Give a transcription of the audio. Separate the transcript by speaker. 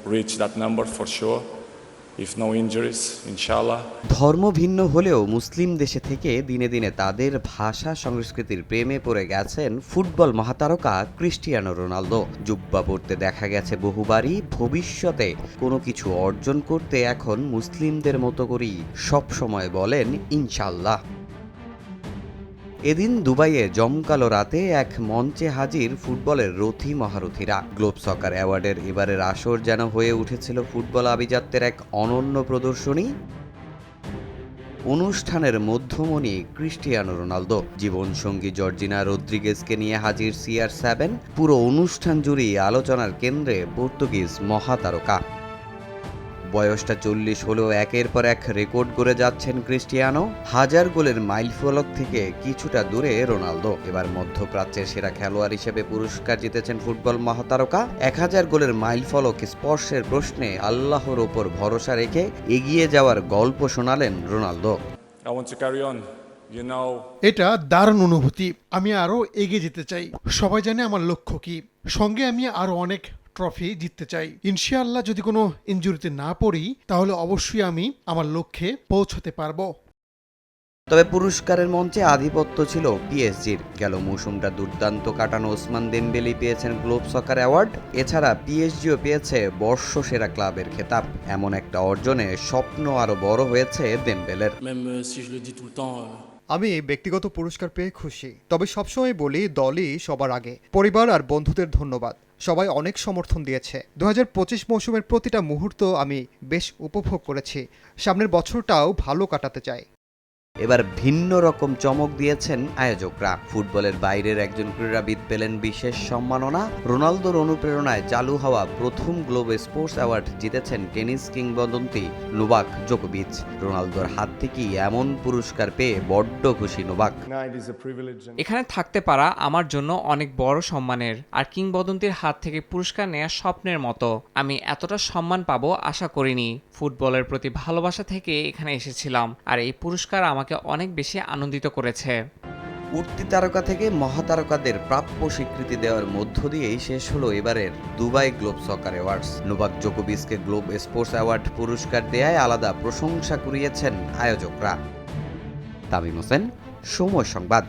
Speaker 1: reach that number for sure. If no injuries, inshallah.
Speaker 2: ধর্ম ভিন্ন হলেও মুসলিম দেশে থেকে দিনে দিনে তাদের ভাষা সংস্কৃতির প্রেমে পড়ে গেছেন ফুটবল মহাতারকা ক্রিস্টিয়ানো রোনালদো। জুব্বা পড়তে দেখা গেছে বহুবারই। ভবিষ্যতে কোনো কিছু অর্জন করতে এখন মুসলিমদের মতো করেই সবসময় বলেন ইনশাল্লাহ। এদিন দুবাইয়ে জমকালো রাতে এক মঞ্চে হাজির ফুটবলের রথী মহারথীরা। গ্লোব সকার অ্যাওয়ার্ডের এবারের আসর যেন হয়ে উঠেছিল ফুটবল আভিজাত্যের এক অনন্য প্রদর্শনী। অনুষ্ঠানের মধ্যমণি ক্রিস্টিয়ানো রোনালদো, জীবনসঙ্গী জর্জিনা রদ্রিগেজকে নিয়ে হাজির CR7। পুরো অনুষ্ঠান জুড়েই আলোচনার কেন্দ্রে পর্তুগিজ মহাতারকা। বয়সটা 40 হলেও একের পর এক রেকর্ড গড়ে যাচ্ছেন ক্রিস্টিয়ানো। 1000 গোলের মাইলফলক থেকে কিছুটা দূরে রোনালদো। এবার মধ্যপ্রাচ্যের সেরা খেলোয়াড় হিসেবে পুরস্কার জিতেছেন ফুটবল মহাতারকা। 1000 গোলের মাইলফলক স্পর্শের প্রশ্নে আল্লাহর ওপর ভরসা রেখে এগিয়ে যাওয়ার গল্প শোনালেন Ronaldo.
Speaker 1: I want to carry on. You know,
Speaker 3: এটা দারুণ অনুভূতি। আমি আরো এগিয়ে যেতে চাই। সবাই জানে আমার লক্ষ্য কি। সঙ্গে আমি আরো অনেক ট্রফি জিততে চাই। ইনশাআল্লাহ যদি কোনো ইনজুরিতে না পড়ি তাহলে অবশ্যই আমি আমার লক্ষ্যে পৌঁছতে পারবো।
Speaker 2: তবে পুরস্কারের মঞ্চে আধিপত্য ছিল পিএসজির। গেল মৌসুমটা দুর্দান্ত কাটানো ওসমান দেমবেলি পেয়েছেন গ্লোব সকার অ্যাওয়ার্ড। এছাড়া পিএসজিও পেয়েছে বর্ষসেরা ক্লাবের খেতাব। এমন একটা অর্জনে স্বপ্ন আরো বড় হয়েছে দেমবেলের।
Speaker 4: আমি ব্যক্তিগত পুরস্কার পেয়ে খুশি, তবে সবসময় বলি দলই সবার আগে। পরিবার আর বন্ধুদের ধন্যবাদ, সবাই অনেক সমর্থন দিয়েছে। 2025 মৌসুমের প্রতিটা মুহূর্ত আমি বেশ উপভোগ করেছি। সামনের বছরটাও ভালো কাটাতে চাই।
Speaker 2: এবার ভিন্ন রকম চমক দিয়েছেন আয়োজকরা। ফুটবলের বাইরের একজন ক্রীড়াবিদ পেলেন বিশেষ সম্মাননা। রোনালদোর অনুপ্রেরণায় চালু হওয়া প্রথম গ্লোব স্পোর্টস অ্যাওয়ার্ড জিতেছেন টেনিস কিংবদন্তি নোভাক জোকোভিচ। রোনালদোর হাত থেকেই এমন পুরস্কার পেয়ে বড্ড খুশি নোভাক।
Speaker 5: এখানে থাকতে পারা আমার জন্য অনেক বড় সম্মানের, আর কিংবদন্তির হাত থেকে পুরস্কার নেওয়া স্বপ্নের মতো। আমি এতটা সম্মান পাবো আশা করিনি। ফুটবলের প্রতি ভালোবাসা থেকে এখানে এসেছিলাম, আর এই পুরস্কার আমাকে অনেক বেশি আনন্দিত করেছে।
Speaker 2: উঠতি তারকা থেকে মহাতারকাদের প্রাপ্য স্বীকৃতি দেওয়ার মধ্য দিয়েই শেষ হলো এবারের Dubai globe soccer awards. Novak জোকোভিচকে গ্লোব স্পোর্টস অ্যাওয়ার্ড পুরস্কার দেয়ায় আলাদা প্রশংসা কুড়িয়েছেন আয়োজকরা। তামিম হোসেন, সময় সংবাদ।